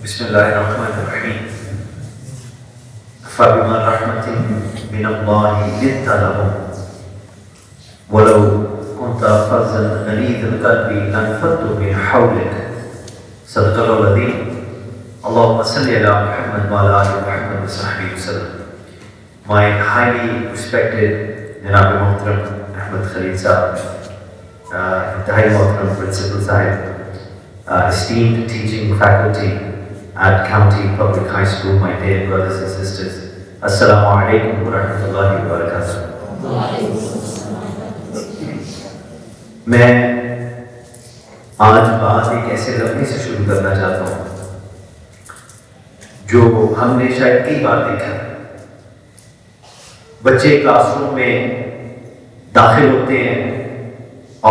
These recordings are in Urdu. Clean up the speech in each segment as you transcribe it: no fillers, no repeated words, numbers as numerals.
بسم الله الرحمن الرحيم فبما رحمة من الله لنت لهم ولو كنت فظا غليظ القلب لانفضوا من حولك صدق الله العظيم اللهم صل على محمد وعلى آل محمد وصحبه وسلم. My highly respected Janab Muhtaram Ahmed Khalid Sahab, Intihai Muhtaram Principal Sahib, esteemed teaching faculty at County Public High School, my dear brothers and sisters, Assalamu alaikum wa rahmatullahi wa barakatuh. میں آج بات ایک ایسے لمحے سے شروع کرنا چاہتا ہوں جو ہم نے شاید کئی بار دیکھا ہے. بچے کلاس روم میں داخل ہوتے ہیں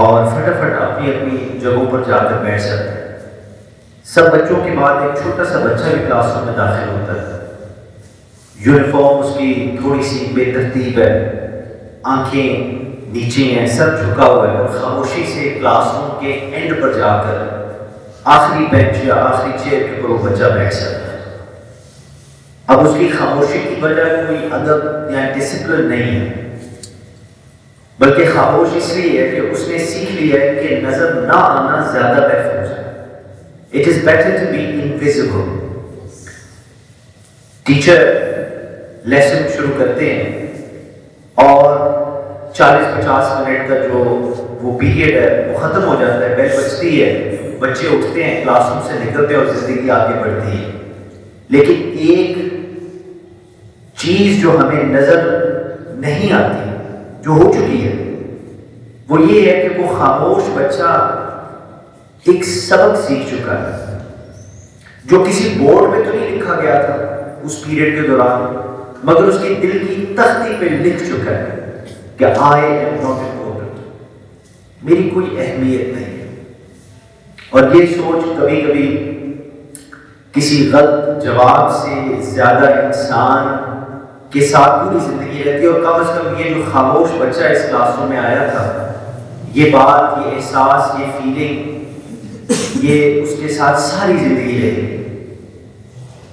اور فٹافٹ اپنی اپنی جگہوں پر جا کر بیٹھ جاتے ہیں. سب بچوں کے بعد ایک چھوٹا سا بچہ بھی کلاس روم میں داخل ہوتا ہے. یونیفارم اس کی تھوڑی سی بے ترتیب ہے, آنکھیں نیچے ہیں, سر جھکا ہوا ہے, اور خاموشی سے کلاس روم کے اینڈ پر جا کر آخری بینچ یا آخری چیئر کے اوپر وہ بچہ بیٹھ جاتا ہے. اب اس کی خاموشی کی وجہ کوئی ادب یا ڈسپلن نہیں ہے, بلکہ خاموش اس لیے ہے کہ اس نے سیکھ لیا ہے کہ نظر نہ آنا زیادہ محفوظ ہے. It is better to be invisible. Teacher lesson شروع کرتے ہیں اور 40-50 منٹ کا جو وہ پیریڈ ہے وہ ختم ہو جاتا ہے, بیل بجتی ہے, بچے اٹھتے ہیں, کلاس روم سے نکلتے ہیں اور زندگی آگے بڑھتی ہے. لیکن ایک چیز جو ہمیں نظر نہیں آتی, جو ہو چکی ہے, وہ یہ ہے کہ وہ خاموش بچہ ایک سبق سیکھ چکا ہے جو کسی بورڈ میں تو نہیں لکھا گیا تھا اس پیریڈ کے دوران, مگر اس کی دل کی تختی پہ لکھ چکا ہے کہ I am not important, میری کوئی اہمیت نہیں ہے. اور یہ سوچ کبھی کبھی کسی غلط جواب سے زیادہ انسان کے ساتھ پوری زندگی رہتی ہے. اور کم از کم یہ جو خاموش بچہ اس کلاس روم میں آیا تھا, یہ بات, یہ احساس, یہ فیلنگ, یہ اس کے ساتھ ساری زندگی رہے گی.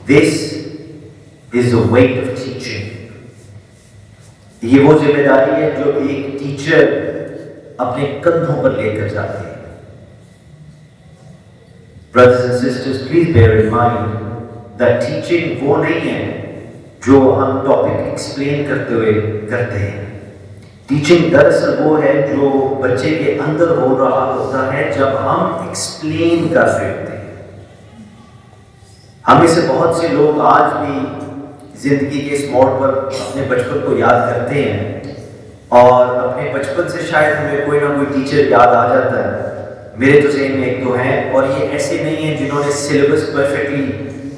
This is the weight of teaching. یہ وہ ذمہ داری ہے جو ایک ٹیچر اپنے کندھوں پر لے کر جاتے ہیں. Brothers and sisters, please bear in mind that teaching وہ نہیں ہے جو ہم ٹاپک ایکسپلین کرتے ہوئے کرتے ہیں. ٹیچنگ دراصل وہ ہے جو بچے کے اندر ہو رہا ہوتا ہے جب ہم ایکسپلین کر رہے ہوتے ہیں. ہم میں سے بہت سے لوگ آج بھی زندگی کے اس موڑ پر اپنے بچپن کو یاد کرتے ہیں, اور اپنے بچپن سے شاید ہمیں کوئی نہ کوئی ٹیچر یاد آ جاتا ہے. میرے تو ذہن میں ایک دو ہیں, اور یہ ایسے نہیں ہیں جنہوں نے سلیبس پرفیکٹلی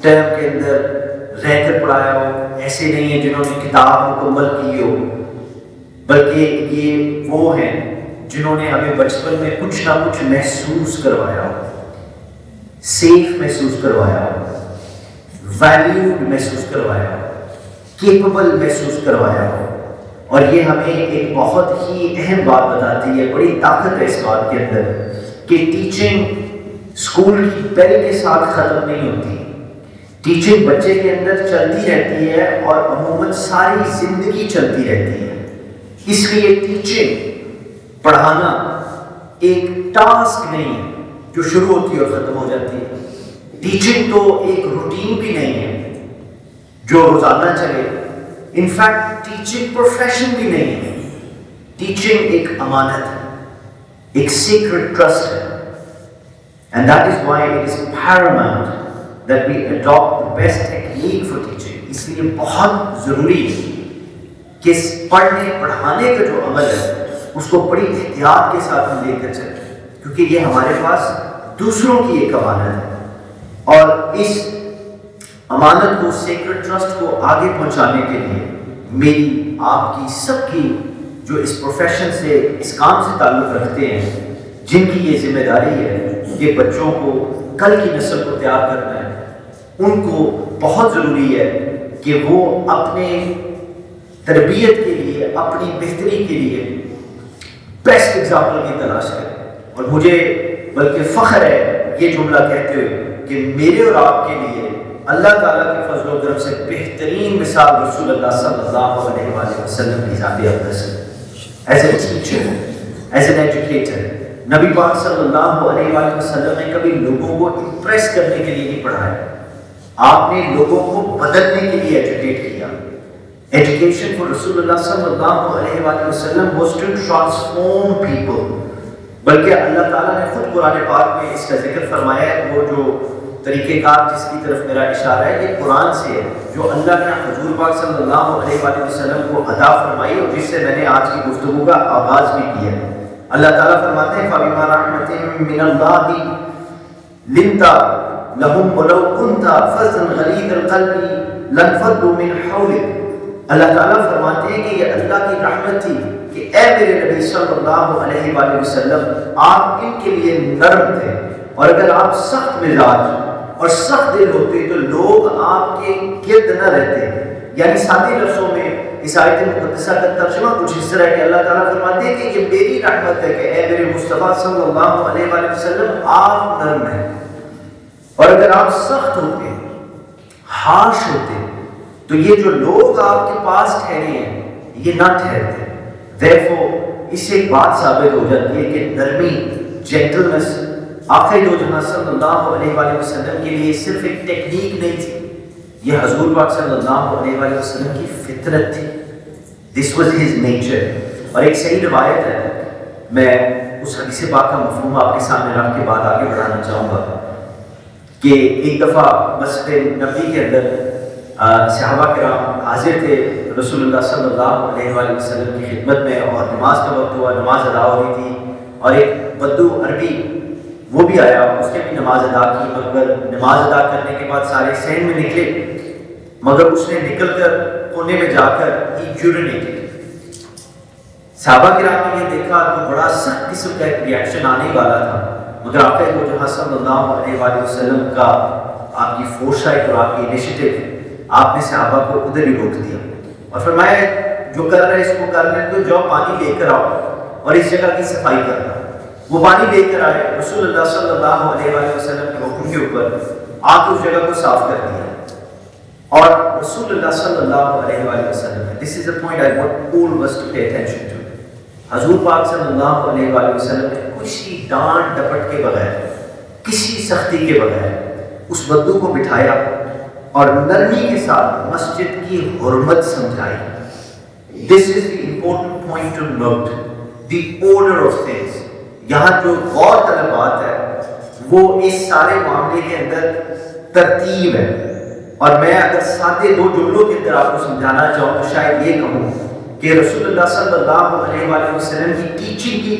ٹرم کے اندر رہ کر پڑھایا ہو, ایسے نہیں ہیں جنہوں نے کتاب مکمل کی ہو, بلکہ یہ وہ ہیں جنہوں نے ہمیں بچپن میں کچھ نہ کچھ محسوس کروایا ہو, سیف محسوس کروایا ہو, ویلیوڈ محسوس کروایا ہو, کیپبل محسوس کروایا ہو. اور یہ ہمیں ایک بہت ہی اہم بات بتاتی ہے, بڑی طاقت ہے اس بات کے اندر, کہ ٹیچنگ اسکول کی بیل کے ساتھ ختم نہیں ہوتی. ٹیچنگ بچے کے اندر چلتی رہتی ہے اور عموماً ساری زندگی چلتی رہتی ہے. اس لیے ٹیچنگ, پڑھانا ایک ٹاسک نہیں ہے جو شروع ہوتی ہے اور ختم ہو جاتی ہے. ٹیچنگ تو ایک روٹین بھی نہیں ہے جو روزانہ چلے. انفیکٹ ٹیچنگ پروفیشن بھی نہیں ہے. ٹیچنگ ایک امانت ہے, ایک سیکرٹ ٹرسٹ ہے. And that is why it is paramount that we adopt the best technique for teaching. اس لیے بہت ضروری ہے کہ پڑھنے پڑھانے کا جو عمل ہے اس کو بڑی احتیاط کے ساتھ ہم لے کر چلیں, کیونکہ یہ ہمارے پاس دوسروں کی ایک امانت ہے. اور اس امانت کو, سیکرٹ ٹرسٹ کو آگے پہنچانے کے لیے میری, آپ کی, سب کی جو اس پروفیشن سے, اس کام سے تعلق رکھتے ہیں, جن کی یہ ذمہ داری ہے کہ بچوں کو, کل کی نسل کو تیار کرنا ہے, ان کو بہت ضروری ہے کہ وہ اپنے تربیت کے لیے, اپنی بہتری کے لیے بیسٹ ایگزامپل کی تلاش کریں. اور مجھے بلکہ فخر ہے یہ جملہ کہتے ہوئے کہ میرے اور آپ کے لیے اللہ تعالیٰ کے فضل و کرم سے بہترین مثال رسول اللہ صلی اللہ علیہ وآلہ وسلم کی ذات اقدس ہے. As a teacher, as an educator, نبی پاک صلی اللہ علیہ وآلہ وسلم نے کبھی لوگوں کو امپریس کرنے کے لیے نہیں پڑھایا، آپ نے لوگوں کو بدلنے کے لیے ایجوکیٹ کیا. ایجوکیشن فار رسول اللہ صلی اللہ علیہ وآلہ وسلم was to transform people. بلکہ اللہ تعالیٰ نے خود قرآن پاک میں اس کا ذکر فرمایا ہے. وہ جو طریقہ کار جس کی طرف میرا اشارہ ہے یہ قرآن سے ہے، جو اللہ نے حضور پاک صلی اللہ علیہ وآلہ وسلم کو عطا فرمائی اور جس سے میں نے آج کی گفتگو کا آغاز بھی کیا. اللہ تعالیٰ فرماتے ہیں فَبِمَا رَحْمَةٍ مِّنَ اللَّهِ لِنْتَ لَهُمْ وَلَوْ كُنْتَ فَظًّا غَلِيظَ الْقَلْبِ لَانفَضُّوا مِنْ حَوْلِكَ. اللہ تعالیٰ فرماتے ہیں کہ یہ اللہ کی رحمت تھی کہ اے میرے نبی صلی اللہ علیہ وآلہ وسلم آپ ان کے لیے نرم تھے، اور اگر آپ سخت مزاج اور سخت دل ہوتے تو لوگ آپ کے گرد نہ رہتے. یعنی سادے لفظوں میں اس آیت مقدسہ کا ترجمہ کچھ اس طرح ہے کہ اللہ تعالیٰ فرماتے ہیں کہ یہ میری رحمت ہے کہ اے میرے مصطفیٰ صلی اللہ علیہ وآلہ وسلم آپ نرم ہیں، اور اگر آپ سخت ہوتے ہارش ہوتے تو یہ جو لوگ آپ کے پاس ٹھہرے ہیں یہ نہ ٹھہرتے. therefore اس سے ایک بات ثابت ہو جاتی ہے کہ نرمی، جینٹلنس آخر دو جہاں صلی اللہ علیہ وآلہ وسلم کے لیے صرف ایک ٹیکنیک نہیں تھی، یہ حضور پاک صلی اللہ علیہ وآلہ وسلم کی فطرت تھی. This was his nature. اور ایک صحیح روایت ہے، میں اس حدیث پاک کا مفہوم آپ کے سامنے رکھ کے بات آگے بڑھانا چاہوں گا کہ ایک دفعہ مسجد نبوی کے اندر صحابہ کرام حاضر تھے رسول اللہ صلی اللہ علیہ وآلہ وسلم کی خدمت میں، اور نماز کا وقت ہوا، نماز ادا ہو رہی تھی، اور ایک بدو عربی وہ بھی آیا، اس نے بھی نماز ادا کی. مگر نماز ادا کرنے کے بعد سارے صحن میں نکلے، مگر اس نے نکل کر کونے میں جا کر یورینیٹڈ. صحابہ کرام نے یہ دیکھا تو بڑا سخت قسم کا ایک ریئیکشن آنے والا تھا، مگر آقا دو جہاں صلی اللہ علیہ وآلہ وسلم کا آپ کی فورسائٹ اور آپ کی انیشیٹو، آپ نے صحابہ کو ادھر ہی روک دیا اور فرمایا جو کر رہے اس کو کر لیں تو جاؤ پانی لے کر آؤ اور اس جگہ کی صفائی کرنا. وہ پانی لے کر آئے، رسول اللہ صلی اللہ علیہ وآلہ وسلم کے حکم کے اوپر آپ اس جگہ کو صاف کر دیا. اور رسول اللہ صلی اللہ علیہ وآلہ وسلم، this is the point I want all of us to pay attention to. حضور پاک صلی اللہ علیہ وآلہ وسلم نے کسی ڈانٹ ڈپٹ کے بغیر، کسی سختی کے بغیر اس بدو کو بٹھایا اور نرمی کے ساتھ مسجد کی حرمت سمجھائی. This is the important point to note, the order of things. یہاں جو غور طلب بات ہے وہ اس سارے معاملے کے اندر ترتیب ہے. اور میں اگر سادے دو جملوں کے اندر آپ کو سمجھانا چاہوں تو شاید یہ کہوں کہ رسول اللہ صلی اللہ علیہ وآلہ وسلم کی ٹیچنگ کی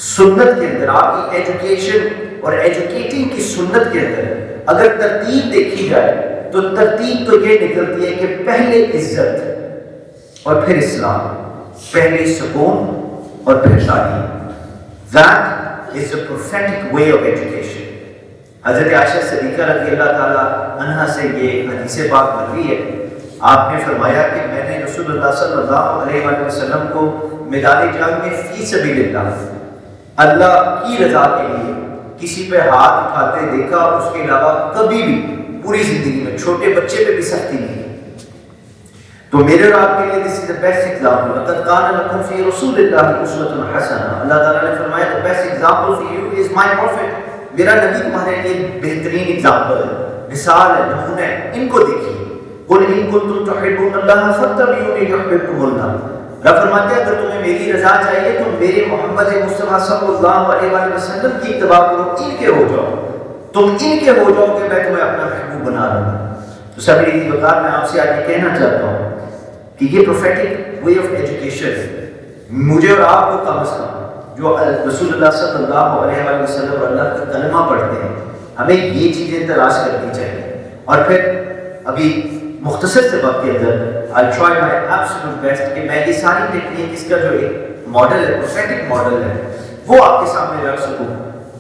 سنت کے اندر، آپ کی ایجوکیشن اور ایجوکیٹنگ کی سنت کے اندر اگر ترتیب دیکھی جائے تو ترتیب تو یہ نکلتی ہے کہ پہلے عزت اور پھر اسلام، پہلے سکون اور پھر تعلیم. That is the prophetic way of education. حضرت عائشہ صدیقہ رضی اللہ تعالیٰ عنہا سے یہ حدیث پاک مروی ہے. آپ نے فرمایا کہ میں نے رسول اللہ صلی اللہ علیہ وآلہ وسلم کو میدان جنگ میں فی سبیل اللہ کی رضا کے لیے کسی پہ ہاتھ اٹھاتے دیکھا، اس کے علاوہ کبھی بھی پوری زندگی میں چھوٹے بچے پہ بھی سختی نہیں. تو میرے اور آپ کے لیے this is the best example. لَقَدْ كَانَ لَكُمْ فِي رَسُولِ اللَّهِ أُسْوَةٌ حَسَنَةٌ. اللہ تعالیٰ نے فرمایا the best example for you is my prophet. میرا نبی تمہارے لیے بہترین اگزامپل ہے، مثال ہے، نمونہ ہے. ان کو دیکھیے. قُلْ إِن كُنتُمْ تُحِبُّونَ اللَّهَ فَاتَّبِعُونِي يُحْبِبْكُمُ اللَّهُ. رب فرماتے ہیں اگر تمہیں میری رضا چاہیے تو میرے محمد مصطفیٰ صلی اللہ علیہ وآلہ وسلم کی اتباع کرو. ان کے ہو جاؤ، تم ان کے ہو جاؤ کہ میں تمہیں اپنا محبوب بنا لوں گا. تو سب میری وقار میں آپ سے آج یہ کہنا چاہتا ہوں کہ یہ پروفیٹک وے آف ایجوکیشن مجھے اور آپ کو کم از کم جو رسول اللہ صلی اللہ علیہ وآلہ وسلم اور اللہ کا کلمہ پڑھتے ہیں ہمیں یہ چیزیں تلاش کرنی چاہیے. اور پھر ابھی مختصر سے وقت کے اندر I'll try my absolute best کہ میں یہ ساری ٹیکنیک اس کا جو ایک ماڈل ہے، پروفیٹک ماڈل ہے، وہ آپ کے سامنے رکھ سکوں.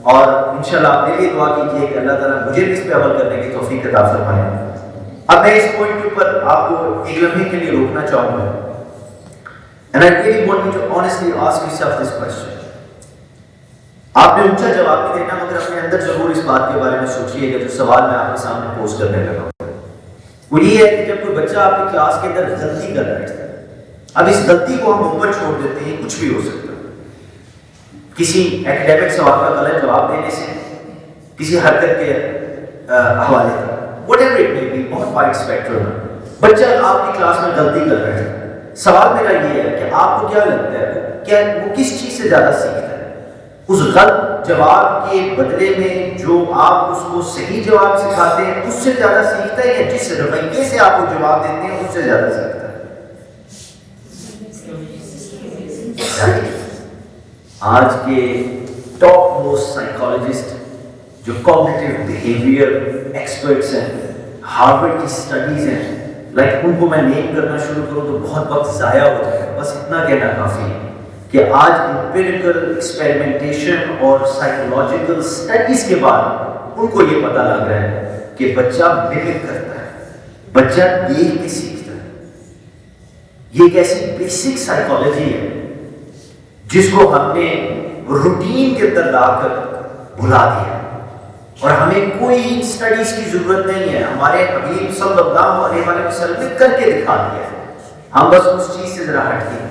اور انشاءاللہ آپ میرے لیے دعا کیجیے کہ اللہ تعالیٰ مجھے بھی اس پہ عمل کرنے کی توفیق عطا فرمائے. اب میں اس پوائنٹ کے اوپر آپ کو ایک لمحے کے لیے روکنا چاہوں گا. And I really want you to honestly ask yourself this question. آپ نے اونچا جواب نہیں دینا مگر اپنے اندر ضرور اس بات کے بارے میں سوچیے کہ جو سوال میں آپ کے سامنے پوز کرنے لگا ہوں. وہ یہ ہے کہ جب کوئی بچہ آپ کی کلاس کے اندر غلطی کر رہا ہے، اب اس غلطی کو ہم اوپر چھوڑ دیتے ہیں، کچھ بھی ہو سکتا ہے، کسی ایکڈیمک سوال کا غلط جواب دینے سے، کسی حرکت کے حوالے سے، whatever it may be, بہت وائڈ اسپیکٹرم ہے۔ بچہ آپ کی کلاس میں غلطی کر رہا ہے، سوال میرا یہ ہے کہ آپ کو کیا لگتا ہے کہ وہ کس چیز سے زیادہ سیکھتا ہے؟ اس غلط جواب کے بدلے میں جو آپ اس کو صحیح جواب سکھاتے ہیں اس سے زیادہ سیکھتا ہے، یا جس رویے سے آپ کو جواب دیتے ہیں اس سے زیادہ سیکھتا ہے؟ آج کے ٹاپ موسٹ سائیکالوجسٹ جو کوگنیٹو بیہیویئر ایکسپرٹس ہیں، ہارورڈ کی اسٹڈیز ہیں، ان کو میں نیم کرنا شروع کروں تو بہت وقت ضائع ہو جائے گا، بس اتنا کہنا کافی ہے کہ آج امپیریکل ایکسپیریمنٹیشن اور سائیکولوجیکل اسٹڈیز کے بعد ان کو یہ پتہ لگ رہا ہے کہ بچہ ممک کرتا ہے، بچہ دیکھ کے سیکھتا ہے۔ یہ ایک ایسی بیسک سائیکالوجی ہے جس کو ہم نے روٹین کے اندر لا کر بھلا دیا، اور ہمیں کوئی اسٹڈیز کی ضرورت نہیں ہے، ہمارے حبیب صلی اللہ علیہ وسلم نے کر کے دکھا دیا ہے، ہم بس اس چیز سے ذرا ہٹ گئے۔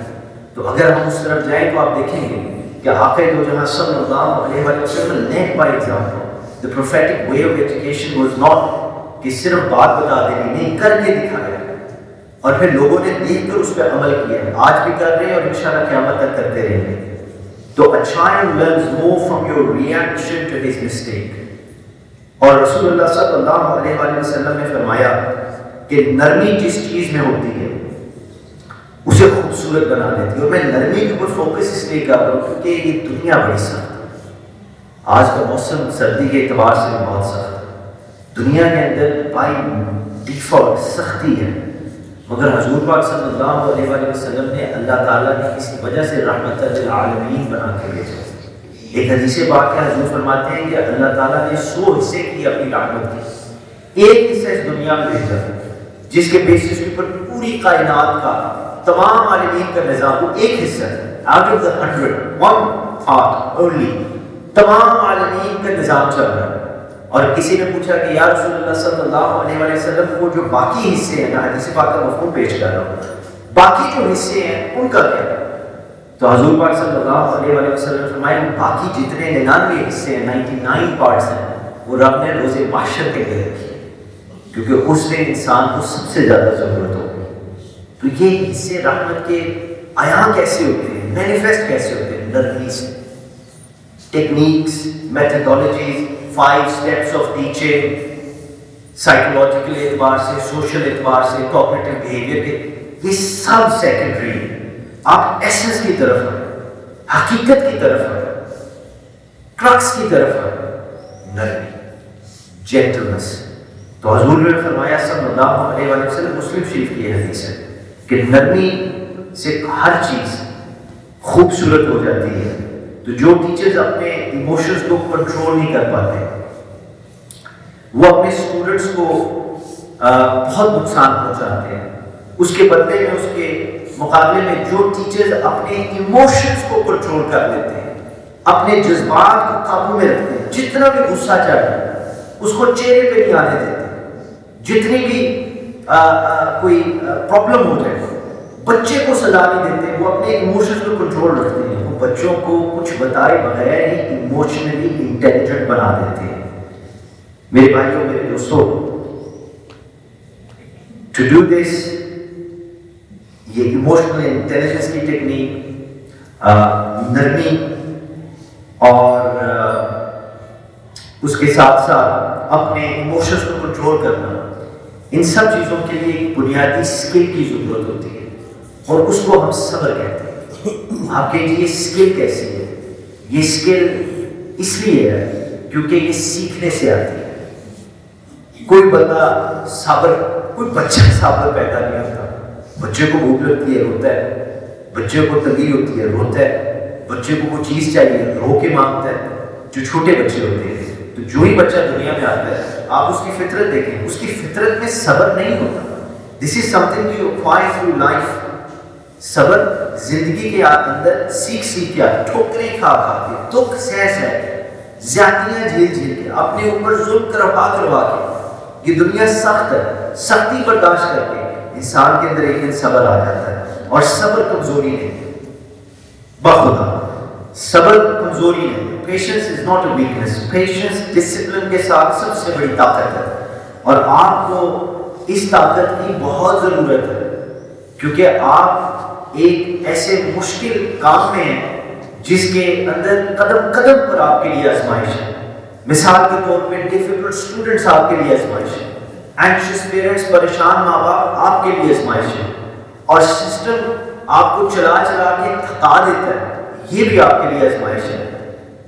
تو اگر ہم اس طرف جائیں تو آپ دیکھیں گے کہ آقا دو جہاں صلی اللہ علیہ وسلم led by example. The prophetic way of education was not کہ صرف بات بتا دینی، نہیں، کر کے دکھایا، اور پھر لوگوں نے دیکھ کر اس پہ عمل کیا، آج بھی کر رہے ہیں اور انشاءاللہ قیامت تک کرتے رہیں گے۔ تو a child learns more from your reaction to his mistake. اور رسول اللہ صلی اللہ علیہ وآلہ وسلم نے فرمایا کہ نرمی جس چیز میں ہوتی ہے اسے خوبصورت بنا دیتی ہے، اور میں نرمی کے اوپر فوکس اس لیے کر رہا ہوں کیونکہ یہ دنیا بڑی سخت ہے۔ آج کا موسم سردی کے اعتبار سے بھی بہت سخت ہے، دنیا کے اندر بائی ڈیفالٹ سختی ہے، مگر حضور پاک صلی اللہ علیہ وآلہ وسلم نے اللہ تعالیٰ نے کسی وجہ سے رحمت للعالمین بنا کے بھیجا۔ ایک حدیث پاک ہے، حضور فرماتے ہیں کہ اللہ تعالیٰ نے 100 حصے کی اپنی رحمت کی، ایک حصہ اس دنیا میں بھیجا جس کے بیسس پر پوری کائنات کا، تمام عالمین کا نظام، وہ ایک حصہ ہے، out of the 100 one part only، تمام عالمین کا نظام چل رہا ہے۔ اور کسی نے پوچھا کہ یا رسول اللہ صلی اللہ علیہ وآلہ وسلم وہ جو باقی حصے ہیں، میں حدیث پاک کا مفہوم پیش کر رہا ہوں، باقی جو حصے ہیں ان کا کیا ہے؟ تو حضور پاک صلی اللہ علیہ وآلہ وسلم نے فرمایا باقی جتنے 99 حصے ہیں، 99 پارٹس ہیں، وہ رب نے روز محشر کے لیے رکھی، کیونکہ اس میں انسان کو سب سے زیادہ ضرورت ہوگی۔ تو یہ حصے رحمت کے عیاں کیسے ہوتے ہیں، مینیفیسٹ کیسے ہوتے ہیں؟ نرمی سے، techniques, methodologies, 5 steps of teaching, psychological اعتبار سے، سوشل اعتبار سے، کوگنیٹو بیہیویئر کے، یہ سب سیکنڈری ہیں۔ آپ ایسنس کی طرف ہیں، حقیقت کی طرف ہیں، کرکس کی طرف ہیں، نرمی، جینٹلنس۔ تو حضور نے فرمایا صلی اللہ علیہ وآلہ وسلم، مسلم شریف کی حدیث ہے کہ نرمی سے ہر چیز خوبصورت ہو جاتی ہے۔ تو جو ٹیچرز اپنے ایموشنز کو کنٹرول نہیں کر پاتے، وہ اپنے اسٹوڈنٹس کو بہت نقصان پہنچاتے ہیں، اس کے بدلے میں، اس کے مقابلے میں جو ٹیچرز اپنے ایموشنز کو کنٹرول کر لیتے ہیں، اپنے جذبات کو قابو میں رکھتے ہیں، جتنا بھی غصہ چڑھے اس کو چہرے پہ نہیں آنے دیتے، جتنی بھی کوئی پرابلم ہو جائے، بچے کو سزا نہیں دیتے، وہ اپنے ایموشنز کو کنٹرول رکھتے ہیں، وہ بچوں کو کچھ بتائے بغیر ہی ایموشنلی انٹیلیجنٹ بنا دیتے ہیں۔ میرے بھائیوں، میرے دوستوں، ٹو ڈو دس، یہ ایموشنل انٹیلیجنس کی ٹیکنیک، نرمی، اور اس کے ساتھ ساتھ اپنے ایموشنز کو کنٹرول کرنا، ان سب چیزوں کے لیے ایک بنیادی اسکل کی ضرورت ہوتی ہے، اور اس کو ہم صبر کہتے ہیں۔ آپ کہیے یہ اسکل کیسی ہے؟ یہ اسکل اس لیے ہے کیونکہ یہ سیکھنے سے آتی ہے۔ کوئی بندہ صبر، کوئی بچہ صبر پیدا نہیں ہوتا، بچے کو بھوک لگتی ہے روتا ہے، بچے کو تنگی ہوتی ہے روتا ہے، بچے کو کوئی چیز چاہیے رو کے مانگتا ہے، جو چھوٹے بچے ہوتے ہیں۔ تو جو ہی بچہ دنیا میں آتا ہے، آپ اس کی فطرت دیکھیں، اس کی فطرت میں صبر نہیں ہوتا۔ This is something you acquire through life. صبر زندگی کے اندر سیکھ سیکھ کے آتے، ٹھوکریں کھا کھا کے، دکھ سہ سہ کے، زیادتیاں جھیل جھیل کے، اپنے اوپر ظلم کروا کروا کے، یہ دنیا سخت ہے، سختی برداشت کر کے انسان کے اندر ایک دن صبر آ جاتا ہے، اور صبر کمزوری نہیں ہے، بخدا صبر کمزوری نہیں ہے۔ Patience is not a weakness, patience discipline کے ساتھ سب سے بڑی طاقت ہے، اور آپ کو اس طاقت کی بہت ضرورت ہے، کیونکہ آپ ایک ایسے مشکل کام میں ہیں جس کے اندر قدم قدم پر آپ کے لیے آزمائش ہے۔ مثال کے طور پہ ڈیفیکلٹ اسٹوڈنٹس آپ کے لیے آزمائش ہے، اینکشس پیرنٹس، پریشان ماں باپ آپ کے لیے آزمائش ہے، اور سسٹم آپ کو چلا چلا کے تھکا دیتا ہے، یہ بھی آپ کے لیے آزمائش ہے۔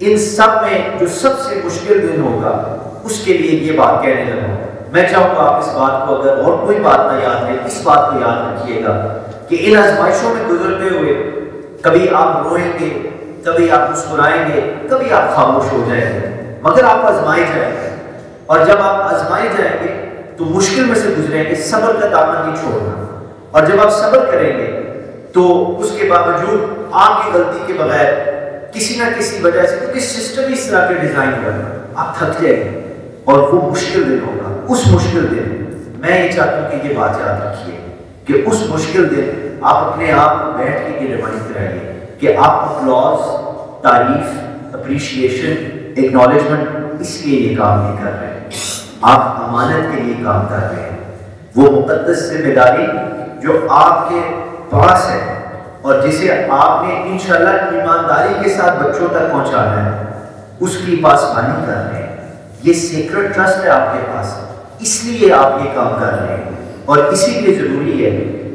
ان سب میں جو سب سے مشکل دن ہوگا اس کے لیے یہ بات کہنے لگا۔ میں چاہوں گا آپ اس بات کو، اگر اور کوئی بات نہ یاد رہے، اس بات کو یاد رکھیے گا کہ ان آزمائشوں میں گزرتے ہوئے کبھی آپ روئیں گے، کبھی آپ مسکرائیں گے، کبھی آپ خاموش ہو جائیں گے، مگر آپ آزمائے جائیں گے، اور جب آپ آزمائے جائیں گے تو مشکل میں سے گزریں گے، صبر کا دامن نہیں چھوڑنا، اور جب آپ صبر کریں گے تو اس کے باوجود آپ کی غلطی کے بغیر کسی نہ کسی وجہ سے، کیونکہ سسٹم اس طرح کے ڈیزائن ہوا ہے، آپ تھک جائیں گے، اور وہ مشکل دن ہوگا۔ اس مشکل دن میں یہ چاہتا ہوں کہ یہ بات یاد رکھیے کہ اس مشکل دن آپ اپنے آپ کو بیٹھ کے یہ ریمائنڈ کرائیے کہ آپ اپلاز، تعریف، اپریشیشن، ایکنالجمنٹ اس لیے یہ کام نہیں کر رہے ہیں، آپ امانت کے لیے کام کر رہے ہیں۔ وہ مقدس ذمہ داری جو آپ کے پاس ہے اور جسے آپ نے انشاءاللہ ایمانداری کے ساتھ بچوں تک پہنچانا ہے، اس کی پاسبانی کر رہے ہیں۔ یہ سیکرٹ ٹرسٹ ہے آپ کے پاس، اس لیے آپ یہ کام کر رہے ہیں، اور اسی لیے ضروری ہے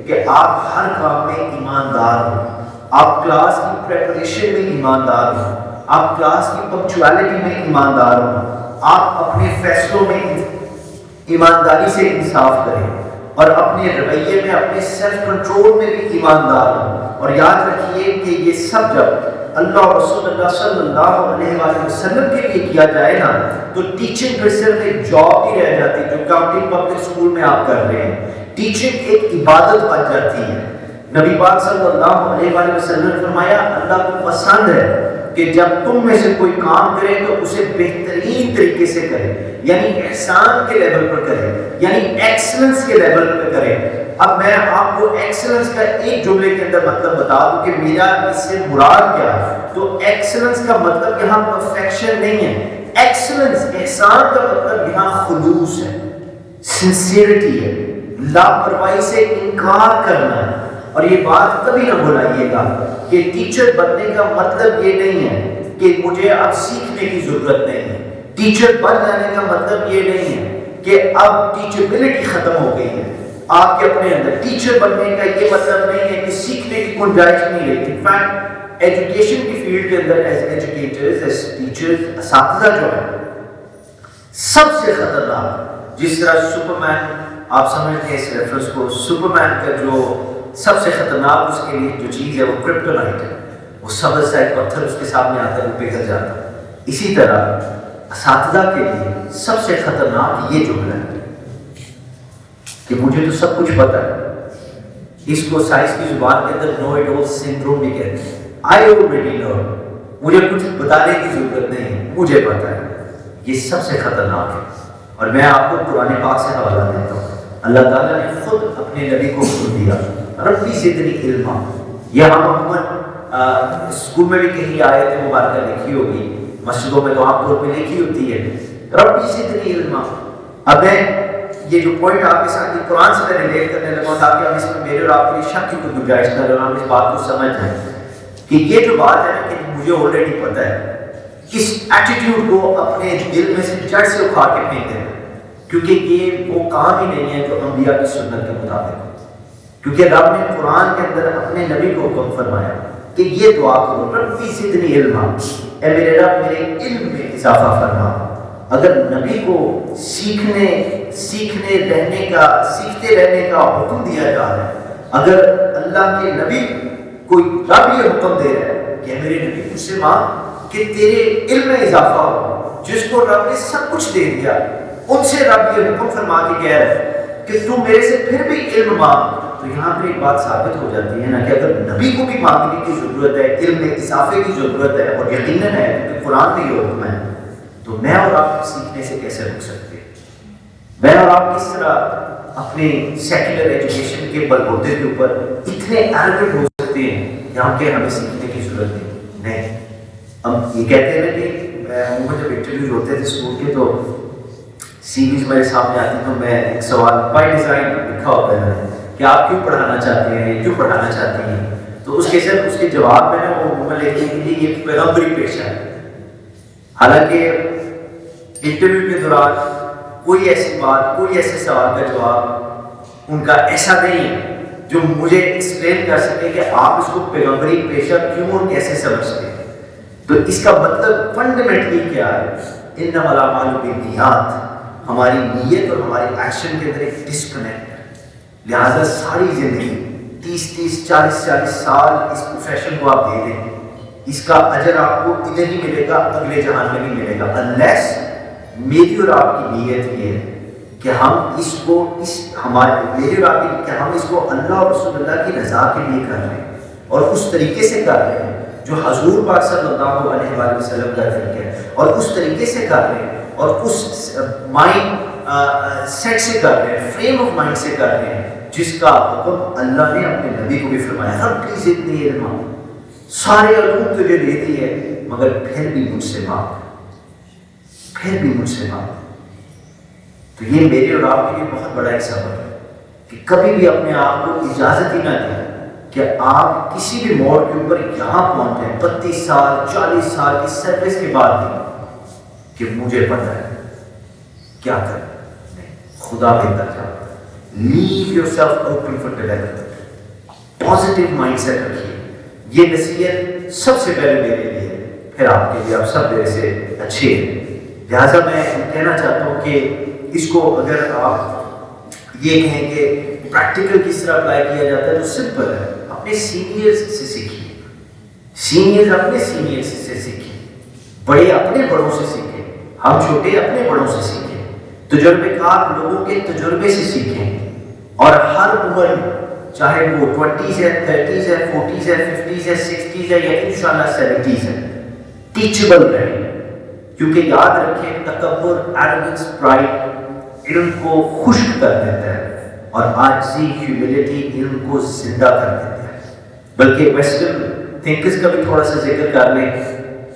کہ آپ ہر کام میں ایماندار ہوں، آپ کلاس کی پریپریشن میں ایماندار ہوں، آپ کلاس کی پنکچوالٹی میں ایماندار ہوں، آپ اپنے فیصلوں میں ایمانداری سے انصاف کریں، اور اپنے رویے میں، اپنے سیلف کنٹرول میں بھی ایماندار ہوں۔ اور یاد رکھیے کہ یہ سب جب اللہ رسول اللہ صلی اللہ علیہ وآلہ وسلم کے لیے کیا جائے نا تو ٹیچنگ پھر صرف ایک جاب نہیں رہ جاتی جو کاؤنٹی پبلک اسکول میں آپ کر رہے ہیں، ٹیچنگ ایک عبادت بن جاتی ہے۔ نبی پاک صلی اللہ علیہ وآلہ وسلم نے فرمایا اللہ کو پسند ہے کہ جب تم میں سے کوئی کام کرے تو اسے بہترین طریقے سے کرے، یعنی احسان کے لیول پر کرے، یعنی ایکسلنس کے لیول پر کرے۔ اب میں آپ کو ایکسلنس کا ایک جملے کے اندر مطلب بتا دوں کہ میرا اس سے مراد کیا ہے۔ تو ایکسلنس کا مطلب یہاں پرفیکشن نہیں ہے، ایکسلنس، احسان کا مطلب یہاں خلوص ہے، سنسیئرٹی ہے، لاپرواہی سے انکار کرنا ہے۔ اور یہ بات کبھی نہ بھلائیے گا کہ ٹیچر بننے کا مطلب یہ نہیں ہے کہ مجھے اب سیکھنے کی ضرورت نہیں ہے، ٹیچر بن جانے کا مطلب یہ نہیں ہے کہ اب ٹیچبلٹی ختم ہو گئی ہے آپ کے اپنے اندر۔ ٹیچر بننے کا یہ مطلب نہیں ہے کہ سیکھنے کی گنجائش نہیں رہی۔ انفیکٹ ایجوکیشن کی فیلڈ کے اندر ایز ایجوکیٹرز، ایز ٹیچرز، اساتذہ جو ہے سب سے خطرناک، جس طرح سپرمین، آپ سمجھتے ہیں اس ریفرنس کو، سپرمین کا جو سب سے خطرناک اس کے لیے جو چیز ہے وہ کرپٹونائٹ ہے، وہ سبز سا ایک پتھر اس کے سامنے آتا ہے وہ پگھل جاتا ہے۔ اسی طرح اساتذہ کے لیے سب سے خطرناک یہ جملہ ہے کہ مجھے تو سب کچھ پتہ ہے۔ اس کو سائنس کی زبان کے اندر نو اٹ آل سنڈروم بھی کہتے ہیں، آئی آلریڈی نو، مجھے کچھ بتانے کی ضرورت نہیں ہے، مجھے پتہ ہے۔ یہ سب سے خطرناک ہے، اور میں آپ کو قرآن پاک سے حوالہ دیتا ہوں۔ اللہ تعالیٰ نے خود اپنے نبی کو حکم دیا ربی زدنی علما، یہ ہم عموماً اسکول میں بھی کہیں آیت مبارکہ لکھی ہوگی، مسجدوں میں تو عام طور پہ لکھی ہوتی ہے ربی زدنی علما۔ اب میں یہ جو پوائنٹ آپ کے ساتھ قرآن سے میں ریلیٹ کرنے لگا ہوں تاکہ ہم اس میں میرے اور آپ کے لیے شک کی کوئی گنجائش نہ رہے، ہم اس بات کو سمجھ جائیں کہ یہ جو بات ہے نا کہ مجھے آلریڈی پتہ ہے، اس ایٹیٹیوڈ کو اپنے دل میں سے جڑ سے اکھاڑ کے پھینک دینا، کیونکہ یہ وہ کام ہی نہیں ہے جو انبیاء کی سنت کے مطابق، کیونکہ رب نے قرآن کے اندر اپنے نبی کو حکم فرمایا کہ یہ دعا کرو ربی زدنی علما، اے میرے رب میرے علم میں اضافہ فرما۔ اگر نبی کو سیکھتے رہنے کا حکم دیا جا رہا ہے، اگر اللہ کے نبی کوئی رب یہ حکم دے رہا ہے کہ میرے نبی مجھ سے مانگ کہ تیرے علم میں اضافہ ہو، جس کو رب نے سب کچھ دے دیا، ان سے رب یہ حکم فرما کے کہہ رہا ہے کہ تو میرے سے پھر بھی علم مانگ، تو یہاں پر ایک بات ثابت ہو جاتی ہے نا کہ اگر نبی کو بھی مانگنے کی ضرورت ہے، علم میں اضافے کی ضرورت ہے، اور یقیناً ہے کہ قرآن میں یہ حکم ہے، تو میں اور آپ سیکھنے سے کیسے رک سکتے ہیں؟ میں اور آپ کس طرح اپنے سیکولر ایجوکیشن کے بلبوتے کے اوپر اتنے ایروگنٹ ہو سکتے ہیں کہ ہمیں سیکھنے کی ضرورت نہیں. ہم یہ کہتے ہیں نا کہ عموماً جب انٹرویوز ہوتے تھے اسکول کے تو سی ویز میرے سامنے آتی تو میں ایک سوال بائی ڈیزائن لکھا ہوتا ہے کہ آپ کیوں پڑھانا چاہتے ہیں, کیوں پڑھانا چاہتی ہیں, تو اس کے ساتھ اس کے جواب میں نا وہ عموماً لکھتے ہیں کہ یہ پیغمبری پیشہ ہے. حالانکہ انٹرویو کے دوران کوئی ایسی بات, کوئی ایسے سوال کا جواب ان کا ایسا نہیں ہے جو مجھے ایکسپلین کر سکے کہ آپ اس کو پیغمبری پیشہ کیوں اور کیسے سمجھتے ہیں. تو اس کا مطلب فنڈامنٹلی کیا ہے؟ انما الاعمال بالنیات, ہماری نیت اور ہماری ایکشن کے اندر ایک ڈسکنیکٹ ہے. لہٰذا ساری زندگی 30 40 سال اس پروفیشن کو آپ دے دیں, اس کا اجر آپ کو ادھر ہی ملے گا, اگلے جہان میں نہیں ملے گا, unless میری اور آپ کی نیت یہ ہے کہ ہم اس کو میری اور آپ کی کہ ہم اس کو اللہ اور رسول اللہ کی رضا کے لیے کر رہے ہیں اور اس طریقے سے کر رہے ہیں جو حضور پاک صلی اللہ علیہ وآلہ وسلم کا طریقہ ہے, اور اس طریقے سے کر رہے ہیں اور اس مائنڈ سیٹ سے کر رہے ہیں, فریم آف مائنڈ سے کر رہے ہیں جس کا حکم اللہ نے اپنے نبی کو بھی فرمایا. ہر چیز اتنی علم, سارے علوم تجھے دیتی ہے مگر پھر بھی مجھ سے مانگ, پھر بھی مجھ سے مانگ. تو یہ میرے اور آپ کے لیے بہت بڑا ایک سبق ہے کہ کبھی بھی اپنے آپ کو اجازت ہی نہ دیں کہ آپ کسی بھی موڑ کے اوپر یہاں پہنچے 32 سال 40 سال کی سروس کے بعد بھی کہ مجھے پتہ ہے کیا کرنا. نہیں, خدا بہتر جانتا ہے. Leave yourself open for development, positive mindset رکھیے. یہ نصیحت سب سے پہلے میرے لیے ہے, پھر آپ کے لیے. آپ سب میرے سے اچھے ہیں. لہٰذا میں کہنا چاہتا ہوں کہ اس کو اگر آپ یہ کہیں کہ پریکٹیکل کس طرح اپلائی کیا جاتا ہے تو سمپل ہے. اپنے سینئرز سے سیکھیے, سینئرز اپنے سینئرز سے سیکھیں, بڑے اپنے بڑوں سے سیکھیں, ہم چھوٹے اپنے بڑوں سے سیکھیں, تجربے کار لوگوں کے تجربے سے سیکھیں. اور ہر عمر میں چاہے وہ 20s ہے, 30s ہے, 40s ہے, 50s ہے, 60s ہے یا انشاءاللہ 70s ہے, ٹیچبل رہیں. کیونکہ یاد رکھیں تکبر, ایروگنس, پرائڈ علم کو خشک کر دیتا ہے اور عاجزی, ہیوملٹی علم کو زندہ کر دیتا ہے. بلکہ ویسٹرن تھنکرز کا بھی تھوڑا سا ذکر کر لیں.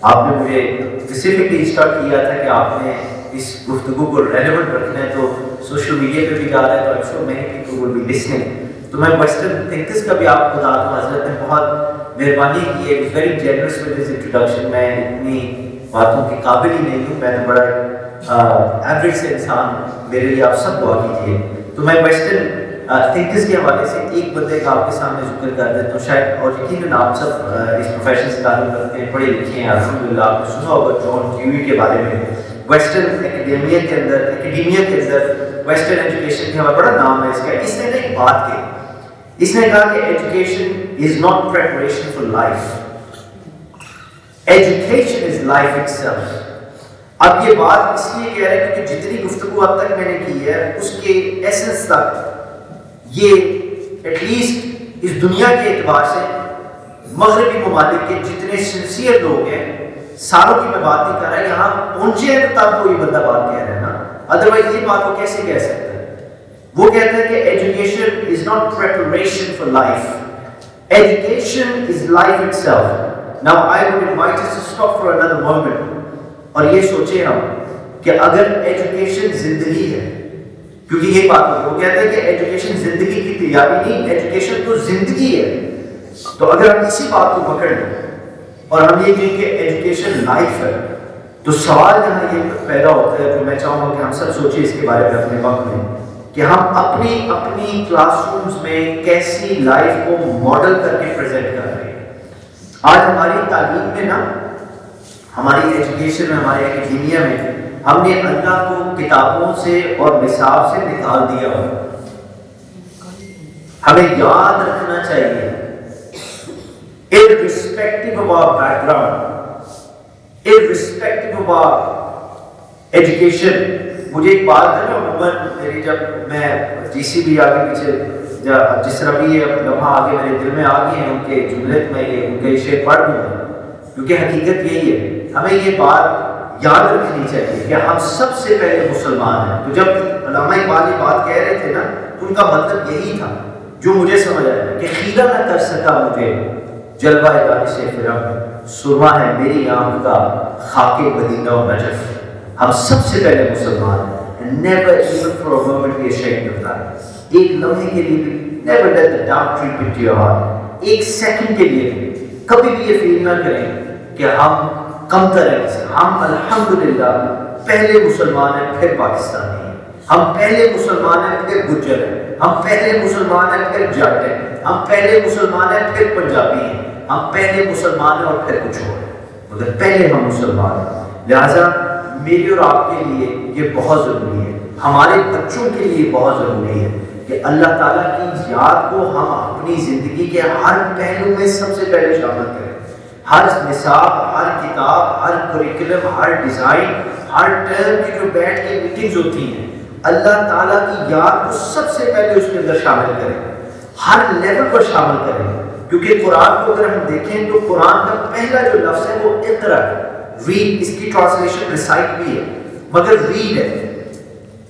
آپ نے مجھے اسپیسیفکلی اسٹارٹ کیا تھا کہ آپ نے اس گفتگو کو ریلیونٹ رکھنا ہے, تو سوشل میڈیا پہ بھی جا رہا ہے, تو I'm sure many people will be listening. تو میں ویسٹرن تھنکرز کا بھی آپ کو بتا دوں, حضرت نے بہت مہربانی کی ہے, very generous with his introduction. میں اتنی باتوں کے قابل ہی نہیں ہوں, میں تو بڑا ایوریج سے انسان, میرے لیے آپ سب دعا کیجیے. تو میں ویسٹرن تھنکرز کے حوالے سے ایک بندے کا آپ کے سامنے ذکر کر دیتا ہوں. شاید اور یقیناً آپ سب اس پروفیشن سے تعلق رکھتے ہیں, پڑھے لکھے ہیں الحمدللہ. آپ نے سنا ہوگا جان ڈیوی کے بارے میں. ویسٹرن اکیڈیمیا کے اندر ویسٹرن ایجوکیشن کے بڑا نام ہے اس کا. اس نے ایک بات کہی, اس نے کہا کہ education is not preparation for life, education is life it self. اب یہ بات اس لیے کہہ رہے ہیں کیونکہ جتنی گفتگو اب تک میں نے کی ہے اس کے ایسنس تک یہ ایٹ لیسٹ اس دنیا کے اعتبار سے مغربی ممالک کے جتنے سنسیئر لوگ ہیں, سالوں کی میں بات نہیں کر رہا, یہاں پہنچے ہیں تو تب وہ یہ بندہ بات کہہ رہا ہے نا, ادروائز یہ بات وہ کیسے کہہ سکتا ہے. وہ کہتا ہے کہ education is not preparation for life, education is life it self. Now I would invite us to stop for another moment اور یہ سوچیں ہم کہ اگر ایجوکیشن زندگی ہے, کیونکہ یہ بات ہے وہ کہتا ہے کہ ایجوکیشن زندگی کی تیاری نہیں, ایجوکیشن تو زندگی ہے. تو اگر ہم اسی بات کو پکڑ لیں اور ہم یہ کہیں کہ ایجوکیشن لائف ہے, تو سوال یہاں یہ پیدا ہوتا ہے جو میں چاہوں گا کہ ہم سب سوچیں اس کے بارے میں اپنے وقت میں, کہ ہم اپنی کلاس رومز میں کیسی لائف کو ماڈل کر کے پریزنٹ کر رہے ہیں. آج ہماری تعلیم میں نا, ہماری ایجوکیشن میں, ہمارے اکیڈیمیا میں ہم نے اللہ کو کتابوں سے اور نصاب سے نکال دیا ہو. ہمیں یاد رکھنا چاہیے irrespective of our background, irrespective of our education. مجھے ایک بات ہے نا, عموماً میری جب میں جی سی بھی آگے پیچھے جس طرح بھی یہ لمحہ آگے میرے دل میں آ گئے ہیں ان کے جملے میں یہ ان کے شعر پڑھ دوں گا, کیونکہ حقیقت یہی ہے. ہمیں یہ بات یاد رکھنی چاہیے کہ ہم سب سے پہلے مسلمان ہیں. تو جب علامہ اقبال یہ بات کہہ رہے تھے نا، ان کا مطلب یہی تھا جو مجھے سمجھ آیا کہ خیرہ نہ کر سکا مجھے جلوہ دانش فرعون، سرما ہے میری آنکھ کا خاک مدینہ و نجف. ہم سب سے پہلے مسلمان ہیں. Never even for a moment be ashamed of that. ایک لمحے کے لیے بھی never let the doubt creep into your heart. ایک سیکنڈ کے لیے بھی کبھی بھی یہ فیل نہ کریں کہ ہم کم تر ہیں. ہم الحمدللہ پہلے مسلمان ہیں پھر پاکستانی ہیں. ہم پہلے مسلمان ہیں پھر گجر ہیں. ہم پہلے مسلمان ہیں پھر جٹ ہیں. ہم پہلے مسلمان ہیں پھر پنجابی ہیں. ہم پہلے مسلمان ہیں اور پھر کچھ اور ہیں، مگر پہلے ہم مسلمان ہیں. لہٰذا میرے اور آپ کے لیے یہ بہت ضروری ہے، ہمارے بچوں کے لیے بہت ضروری ہے کہ اللہ تعالیٰ کی یاد کو ہم اپنی زندگی کے ہر پہلو میں سب سے پہلے شامل کریں. ہر نصاب، ہر کتاب، ہر کریکولم، ہر ڈیزائن، ہر ٹرم کی جو بیٹھ کے میٹنگز ہوتی ہیں، اللہ تعالیٰ کی یاد کو سب سے پہلے اس کے اندر شامل کریں، ہر لیول پر شامل کریں. کیونکہ قرآن کو اگر ہم دیکھیں تو قرآن کا پہلا جو لفظ ہے وہ اقرا ہے. ریڈ، اس کی ٹرانسلیشن ریسائٹ بھی ہے مگر ریڈ ہے.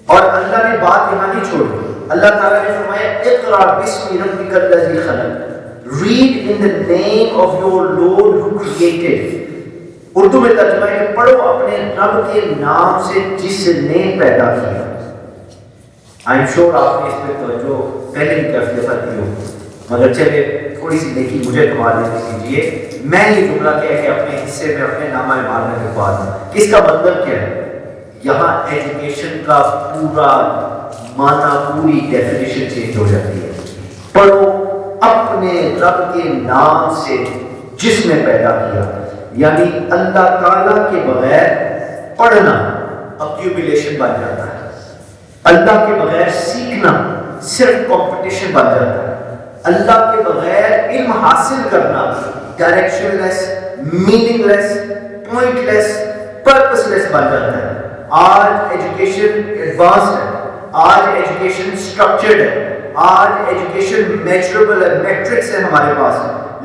اور اللہ نے بات یہاں نہیں چھوڑی. اللہ تعالیٰ نے فرمایا اقرا بسم ربک الذی خلق، read in the name of your Lord who created. Urdu میں ترجمہ ہے کہ پڑھو اپنے رب کے نام سے جس نے پیدا کیا. آئی ایم شیور آپ نے اس پہ توجہ پہلے بھی کافی دفعہ دی ہو، مگر چلے تھوڑی سی دیکھی مجھے کما لینے دیجیے. میں یہ جملہ کہہ کے اپنے حصے میں اپنے نامہ اعمال میں لکھوا دوں. اس کا مطلب کیا ہے؟ یہاں ایجوکیشن کا پورا معنی، پوری ڈیفینیشن چینج ہو جاتی ہے. پڑھو اپنے رب کے نام سے جس نے پیدا کیا، یعنی اللہ تعالیٰ کے بغیر پڑھنا اکیومولیشن بن جاتا ہے. اللہ کے بغیر سیکھنا صرف کمپٹیشن بن جاتا ہے. اللہ کے بغیر علم حاصل کرنا ڈائریکشن لیس، میننگ لیس، پوائنٹ لیس، پرپس لیس بن جاتا ہے. آج ایجوکیشن ایڈوانسڈ ہے، آج ایجوکیشن اسٹرکچرڈ ہے، آج ایجوکیشن میجربل ہے، میٹرکس ہے ہمارے پاس.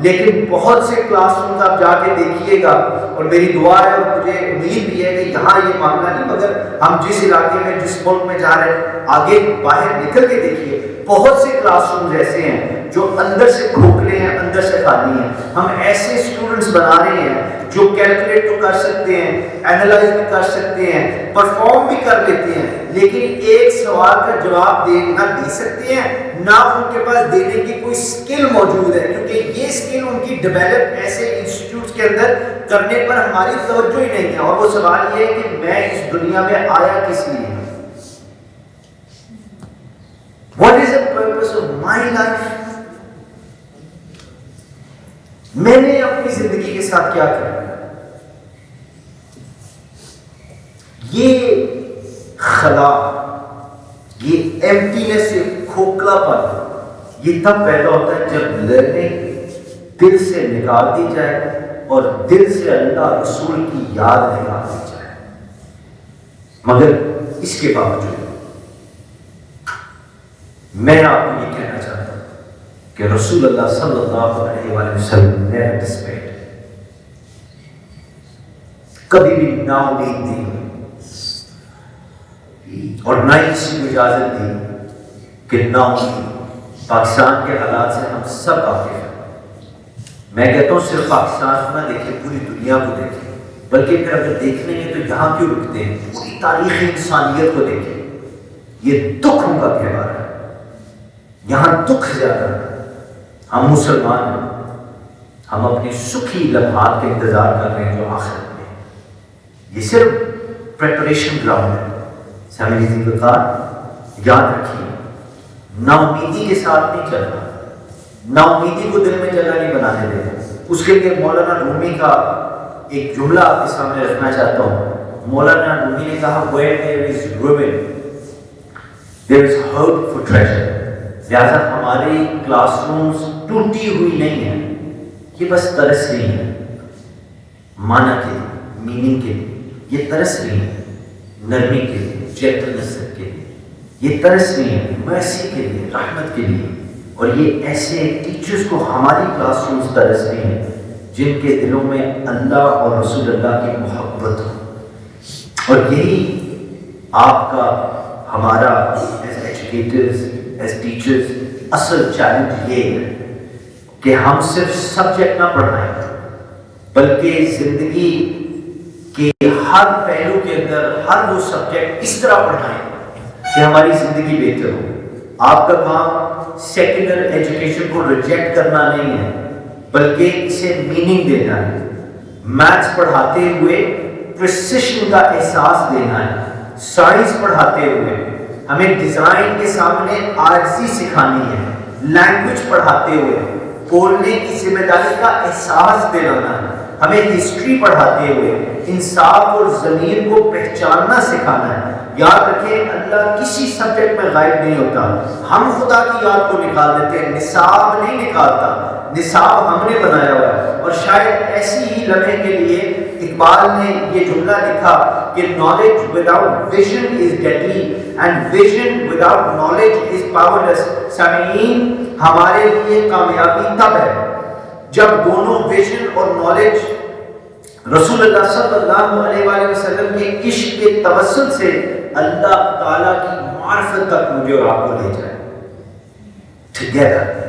لیکن بہت سے کلاس رومز آپ جا کے دیکھیے گا، اور میری دعا ہے اور مجھے امید بھی ہے کہ یہاں یہ معاملہ نہیں، مگر ہم جس علاقے میں جس ملک میں جا رہے ہیں آگے باہر نکل کے دیکھیے، بہت سے کلاس رومز ایسے ہیں جو اندر سے کھوکھلے ہیں، اندر سے خالی ہیں. ہم ایسے اسٹوڈنٹس بنا رہے ہیں جو کیلکولیٹ تو کر سکتے ہیں، اینالائز بھی کر سکتے ہیں، پرفارم بھی کر لیتے ہیں، لیکن ایک سوال کا جواب نہ دے سکتے ہیں، نہ ان کے پاس دینے کی کوئی اسکل موجود ہے. کیونکہ یہ اسکل ان کی ڈیولپ ایسے انسٹیٹیوٹس کے اندر کرنے پر ہماری توجہ ہی نہیں ہے. اور وہ سوال یہ ہے کہ میں اس دنیا میں آیا کس لیے؟ What is the purpose of my life? میں نے اپنی زندگی کے ساتھ کیا کرنا؟ یہ خلا، یہ ایمپٹینس، کھوکھلا پن، یہ تب پیدا ہوتا ہے جب لرننگ دل سے نکال دی جائے اور دل سے اللہ رسول کی یاد نکال دی جائے. مگر اس کے باوجود میں آپ کو یہ کہنا چاہتا ہوں کہ رسول اللہ صلی اللہ علیہ وآلہ وسلم نے ڈسپیٹ کبھی بھی نا امید نہیں اور نہ ہی کسی کو اجازت دی کہ نا امید. پاکستان کے حالات سے ہم سب واقف ہیں. میں کہتا ہوں صرف پاکستان کو نہ دیکھیں، پوری دنیا کو دیکھیں، بلکہ پھر اگر دیکھنے ہیں تو یہاں کیوں رکتے ہیں؟ پوری تاریخ انسانیت کو دیکھیں. یہ دکھوں کا تہوار ہے، یہاں دکھ زیادہ ہے. ہم مسلمان ہیں، ہم اپنی سکھی لمحات کے انتظار کر رہے ہیں جو آخرت میں. یہ صرف پریپریشن گراؤنڈ ہے. سامعین عزیز، یاد رکھیے، نا امیدی کے ساتھ نہیں چلنا، نا امیدی کو دل میں جگہ نہیں بنانے دینا. اس کے لیے مولانا رومی کا ایک جملہ آپ کے سامنے رکھنا چاہتا ہوں. مولانا رومی نے کہا where there is ruin there is hope for treasure. لہٰذا ہماری کلاس رومز ٹوٹی ہوئی نہیں ہیں، یہ بس ترس رہی ہیں معنی کے لیے، میننگ کے لیے. یہ ترس رہی ہیں نرمی کے لیے، جینٹلنس کے لیے. یہ ترس رہی ہیں مرسی کے لیے، رحمت کے لیے. اور یہ ایسے ٹیچرز کو ہماری کلاس رومز ترس رہی ہیں جن کے دلوں میں اللہ اور رسول اللہ کی محبت ہو. اور یہی آپ کا، ہمارا ایز ایجوکیٹرز ایز ٹیچرز اصل چیلنج یہ ہے کہ ہم صرف سبجیکٹ نہ پڑھائیں بلکہ زندگی کے ہر پہلو کے اندر ہر وہ سبجیکٹ اس طرح پڑھائیں کہ ہماری زندگی بہتر ہو. آپ کا کام سیکولر ایجوکیشن کو ریجیکٹ کرنا نہیں ہے بلکہ اسے میننگ دینا ہے. میتھس پڑھاتے ہوئے پریسیشن کا احساس دینا ہے. سائنس پڑھاتے ہوئے ہمیں ڈیزائن کے سامنے عاجزی سکھانی ہے. لینگویج پڑھاتے ہوئے بولنے کی ذمہ داری کا احساس دلانا ہے. ہمیں ہسٹری پڑھاتے ہوئے انصاف اور ضمیر کو پہچاننا سکھانا ہے. یاد رکھیں اللہ کسی سبجیکٹ میں غائب نہیں ہوتا. ہم خدا کی یاد کو نکال دیتے ہیں, نصاب نہیں نکالتا. نصاب ہم نے بنایا ہوا ہے. اور شاید ایسی ہی لمحے کے لیے اقبال نے یہ جملہ لکھا کہ knowledge without vision is deadly and vision without knowledge is powerless. سامعین, ہمارے لیے کامیابی تب ہے جب دونوں ویژن اور نالج رسول اللہ صلی اللہ علیہ وآلہ وسلم کے عشق کے توسل سے اللہ تعالیٰ کی معرفت تک مجھے اور آپ کو لے جائے. Together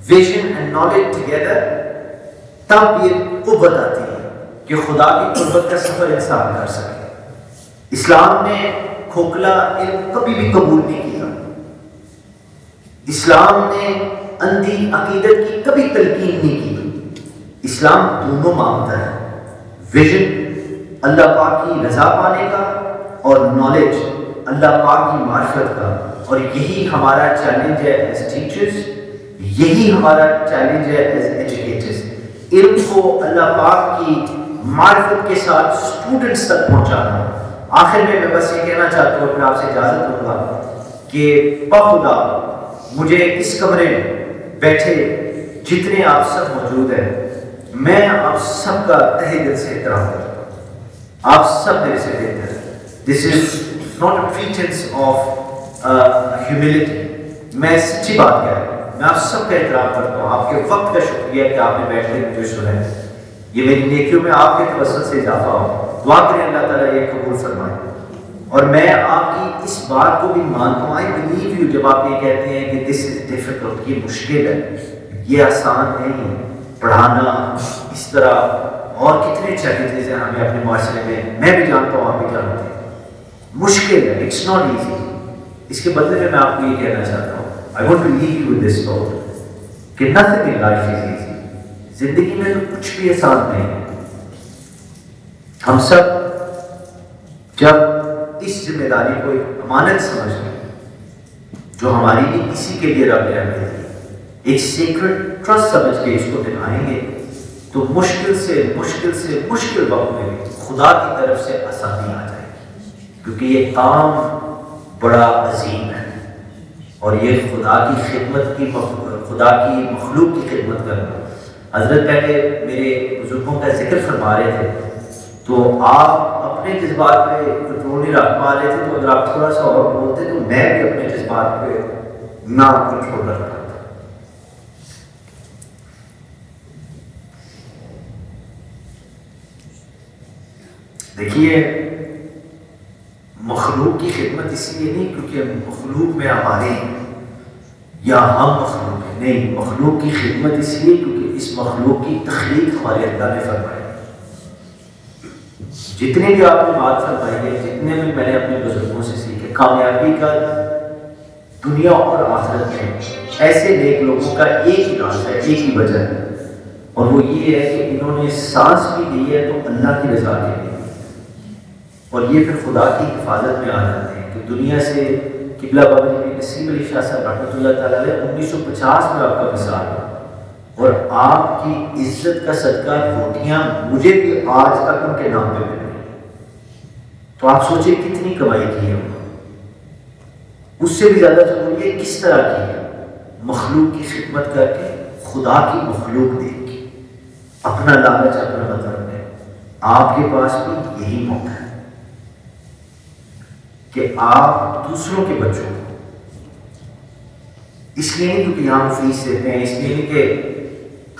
vision and knowledge together, تب یہ قوت آتی ہے کہ خدا کی قربت کا سفر انسان کر سکے. اسلام نے کھوکھلا علم کبھی بھی قبول نہیں کیا. اسلام نے اندھی عقیدت کی کبھی تلقین نہیں کی. اسلام دونوں مانگتا ہے, ویژن اللہ پاک کی رضا پانے کا اور نالج اللہ پاک کی معرفت کا. اور یہی ہمارا چیلنج ہے ایز ٹیچرز, یہی ہمارا چیلنج ہے ایز ایجوکیٹرز. علم کو اللہ پاک کی معرفت کے ساتھ اسٹوڈنٹس تک پہنچانا. آخر میں بس یہ کہنا چاہتا ہوں, اپنے آپ سے اجازت لوں گا کہ بخدا مجھے اس کمرے میں بیٹھے جتنے آپ سب موجود ہیں, میں آپ سب کا تہہ دل سے احترام کرتا ہوں. آپ سب میرے سے بہتر ہیں. This is not a pretence of humility. میں سچی بات کہہ رہا ہوں, میں آپ سب کا احترام کرتا ہوں. آپ کے وقت کا شکریہ کہ آپ نے بیٹھ کے مجھے سنا ہے. یہ میری نیکیوں میں آپ کے توسل سے اضافہ ہو. دعا کریں اللہ تعالیٰ یہ قبول فرمائے. اور میں آپ کی اس بات کو بھی مانتا ہوں, آئی بلیو یو, جب آپ یہ کہتے ہیں کہ دس از ڈیفیکلٹ, یہ مشکل ہے, یہ آسان نہیں پڑھانا اس طرح. اور کتنے چیلنجز ہیں ہمیں اپنے معاشرے میں, میں بھی جانتا ہوں, آپ بھی جانتے ہیں. مشکل ہے, اٹس ناٹ ایزی. اس کے بدلے میں آپ کو یہ کہنا چاہتا ہوں, I want to leave you with this thought کہ nothing in life is easy. زندگی میں تو کچھ بھی آسان نہیں ہے. ہم سب جب اس ذمہ داری کو ایک امانت سمجھ لیں جو ہماری بھی کسی کے لیے رب نے ہمیں دی, ایک سیکرٹ ٹرسٹ سمجھ کے اس کو نبھائیں گے تو مشکل سے مشکل وقت میں بھی خدا کی طرف سے آسانی آ جائے گی. کیونکہ یہ کام بڑا عظیم ہے اور یہ خدا کی خدمت کی خدا کی مخلوق کی خدمت کرنا. حضرت پہلے میرے بزرگوں کا ذکر فرما رہے تھے تو آپ اپنے جذبات پہ کنٹرول نہیں رکھ پا رہے تھے, تو اگر آپ تھوڑا سا اور بولتے تو میں بھی اپنے جذبات پہ نہ کنٹرول رکھ پاتا. دیکھیے, مخلوق کی خدمت اس لیے نہیں کیونکہ مخلوق میں ہمارے یا ہم مخلوق ہیں, نہیں, مخلوق کی خدمت اس لیے کیونکہ اس مخلوق کی تخلیق ہمارے اللہ نے فرمائی. جتنے بھی آپ نے بات فرمائی ہے, جتنے بھی میں نے اپنے بزرگوں سے سیکھے, کامیابی کا دنیا اور آخرت میں ایسے نیک لوگوں کا ایک ہی راز ہے, ایک ہی وجہ ہے, اور وہ یہ ہے کہ انہوں نے سانس بھی دی ہے تو اللہ کی رضا کے لیے, اور یہ پھر خدا کی حفاظت میں آ جاتے ہیں. کہ دنیا سے قبلہ بابا جی نسیم علی شاہ صاحب رحمۃ اللہ تعالیٰ علیہ 1950 میں آپ کا مثال ہے, اور آپ کی عزت کا صدقہ روٹیاں مجھے بھی آج تک ان کے نام پہ مل رہی. تو آپ سوچیں کتنی کمائی کی ہے انہوں نے. اس سے بھی زیادہ ضروری ہے کس طرح کی ہے, مخلوق کی خدمت کر کے, خدا کی مخلوق دیکھ کے, اپنا لالچ اپنا مطلب ہے. آپ کے پاس بھی یہی موقع ہے کہ آپ دوسروں کے بچوں کو, اس لیے نہیں کیونکہ یہاں فیس دیتے ہیں, اس لیے نہیں کہ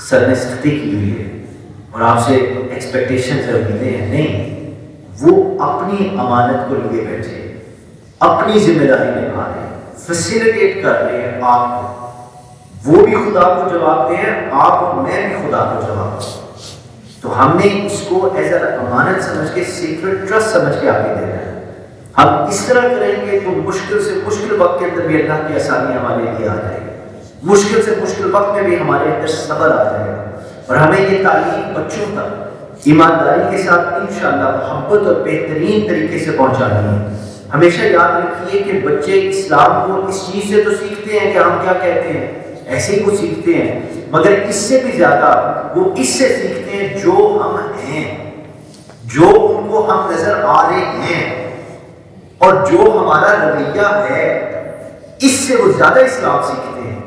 سر نے سختی کی ہوئی ہے اور آپ سے ایکسپیکٹیشن امیدیں ہیں, نہیں, وہ اپنی امانت کو لیے بیٹھے اپنی ذمہ داری نبھا رہے ہیں، فیسیلیٹیٹ کر رہے ہیں آپ کو، وہ بھی خدا کو جواب دیں، آپ اور میں بھی خدا کو جواب دیں۔ تو ہم نے اس کو ایز اے امانت سمجھ کے، سیکرٹ ٹرسٹ سمجھ کے آگے دینا ہے۔ ہم اس طرح کریں گے تو مشکل سے مشکل وقت کے اندر بھی اللہ کی آسانی ہمارے لیے آ جائے گی، مشکل سے مشکل وقت میں بھی ہمارے اندر صبر آ جائے گا۔ اور ہمیں یہ تعلیم بچوں تک ایمانداری کے ساتھ انشاءاللہ محبت اور بہترین طریقے سے پہنچانی ہے۔ ہمیشہ یاد رکھیے کہ بچے اسلام کو اس چیز سے تو سیکھتے ہیں کہ ہم کیا کہتے ہیں، ایسے ہی کچھ سیکھتے ہیں، مگر اس سے بھی زیادہ وہ اس سے سیکھتے ہیں جو ہم ہیں، جو ان کو ہم نظر آ رہے ہیں، اور جو ہمارا رویہ ہے اس سے وہ زیادہ اسلام سیکھتے ہیں۔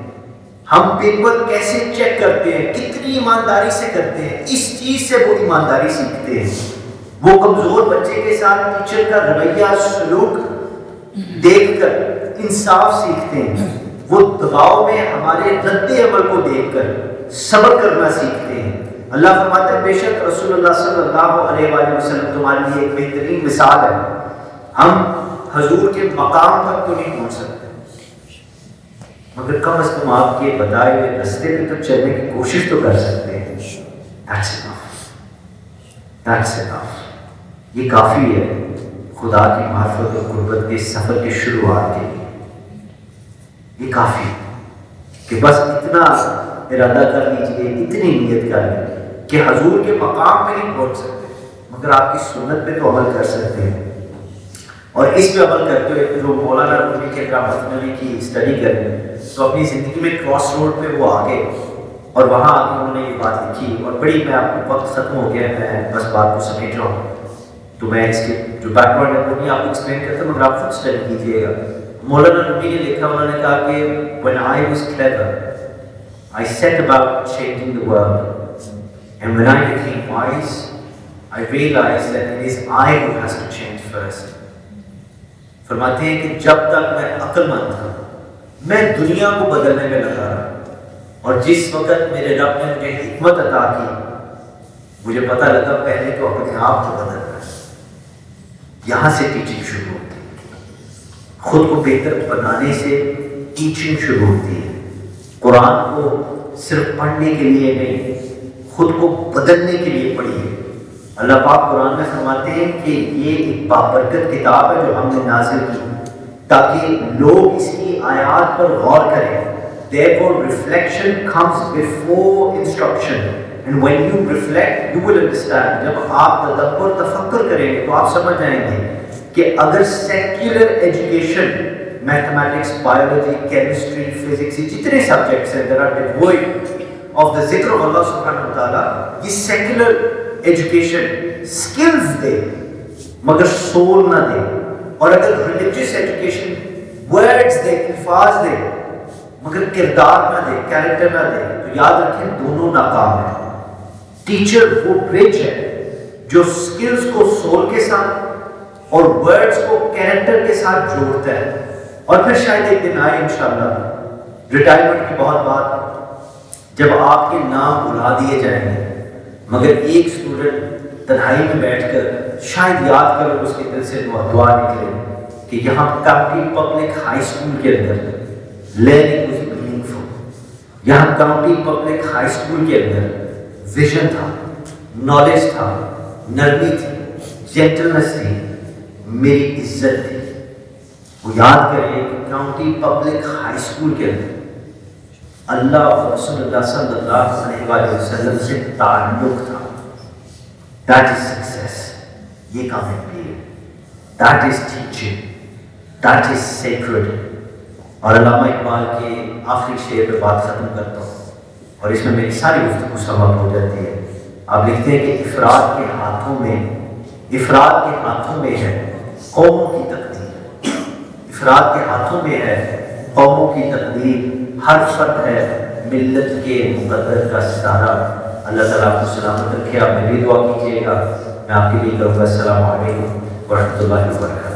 ہم پیپر کیسے چیک کرتے ہیں، کتنی ایمانداری سے کرتے ہیں، اس چیز سے وہ ایمانداری سیکھتے ہیں۔ وہ کمزور بچے کے ساتھ ٹیچر کا رویہ سلوک دیکھ کر انصاف سیکھتے ہیں، وہ دباؤ میں ہمارے رد عمل کو دیکھ کر صبر کرنا سیکھتے ہیں۔ اللہ فرماتا ہے بے شک رسول اللہ صلی اللہ علیہ وآلہ وسلم تمہارے لیے ایک بہترین مثال ہے۔ ہم حضور کے مقام تک تو نہیں پہنچ سکتے، مگر کم از کم آپ کے بتائے ہوئے راستے پہ تو چلنے کی کوشش تو کر سکتے ہیں۔ That's enough. That's enough. یہ کافی ہے خدا کی معرفت اور قربت کے سفر کی شروعات کے لیے۔ یہ کافی ہے کہ بس اتنا ارادہ کر لیجئے، اتنی نیت کر لیجئے کہ حضور کے مقام پہ نہیں پہنچ سکتے، مگر آپ کی سنت پہ تو عمل کر سکتے ہیں۔ اور اس پہ عمل کرتے ہوئے جو مولانا رومی کے گرامر نبی کی اسٹڈی کریں تو اپنی زندگی میں کراس روڈ پہ وہ آگے، اور وہاں آ کے انہوں نے یہ بات لکھی، اور بڑی میں آپ کو وقت ختم ہو گیا، میں بس بات کو سمیٹ رہا ہوں، تو میں اس کے جو بیک گراؤنڈ ہے وہ نہیں آپ کو ایکسپلین کرتا، مگر آپ خود اسٹڈی کیجیے گا۔ مولانا رومی نے لکھا، انہوں نے کہا کہ when I was clever I set about changing the world, and when I became wise I realized that it is I who has to change first۔ فرماتے ہیں کہ جب تک میں عقل مند تھا میں دنیا کو بدلنے میں لگا رہا، اور جس وقت میرے رب نے مجھے حکمت عطا کی مجھے پتہ لگا پہلے تو اپنے آپ کو بدلنا ہے۔ یہاں سے ٹیچنگ شروع ہوتی ہے، خود کو بہتر بنانے سے ٹیچنگ شروع ہوتی ہے۔ قرآن کو صرف پڑھنے کے لیے نہیں، خود کو بدلنے کے لیے پڑھیے۔ اللہ پاک قرآن میں فرماتے ہیں کہ یہ ایک بابرکت کتاب ہے جو ہم نے نازل کی تاکہ لوگ اس کی آیات پر غور کریں۔ Therefore reflection comes before instruction, and when you reflect you will understand۔ جب آپ تدبر تفکر کریں گے تو آپ سمجھ جائیں گے کہ اگر secular education, mathematics, biology, chemistry, physics, جتنے سبجیکٹس ہیں there are devoid of the ذکر of اللہ سبحانہ وتعالیٰ، یہ سیکولر ایجوکیشن سکلز دے مگر سول نہ دے، اور اگر ریلیجیس ایجوکیشن ورڈز دے، الفاظ دے مگر کردار نہ دے، کیریکٹر نہ دے، تو یاد رکھیں دونوں ناکام ہیں۔ ٹیچر وہ برج ہے جو سکلز کو سول کے ساتھ اور ورڈز کو کیریکٹر کے ساتھ جوڑتا ہے، اور پھر شاید ایک دن آئے انشاءاللہ ریٹائرمنٹ کی بہت بات جب آپ کے نام بلا دیے جائیں گے، مگر ایک اسٹوڈنٹ تنہائی میں بیٹھ کر شاید یاد کر اس کے دل سے دعا نکلے کہ یہاں کاؤنٹی پبلک ہائی اسکول کے اندر لرننگ واز میننگفل، یہاں کاؤنٹی پبلک ہائی اسکول کے اندر ویژن تھا، نالج تھا، نرمی تھی، جینٹلنس تھی، میری عزت تھی۔ وہ یاد کریں کہ کاؤنٹی پبلک ہائی اسکول کے اندر اللہ اور رسول اللہ صلی اللہ علیہ وآلہ وسلم سے تعلق تھا۔ That is success۔ یہ کامیابی ہے۔ That is teaching۔ That is sacred۔ اور علامہ اقبال کے آخری شعر پہ بات ختم کرتا ہوں، اور اس میں میری ساری گفتگو سماپت ہو جاتی ہے۔ آپ لکھتے ہیں کہ افراد کے ہاتھوں میں ہے قوموں کی تقدیر، افراد کے ہاتھوں میں ہے قوموں کی تقدیر، ہر فرد ہے ملت کے مقدر کا ستارہ۔ اللہ تعالیٰ آپ کو سلامت رکھے۔ آپ میری دعا کیجیے گا، میں آپ کے لیے کروں گا۔ السلام علیکم ورحمۃ اللہ وبرکاتہ۔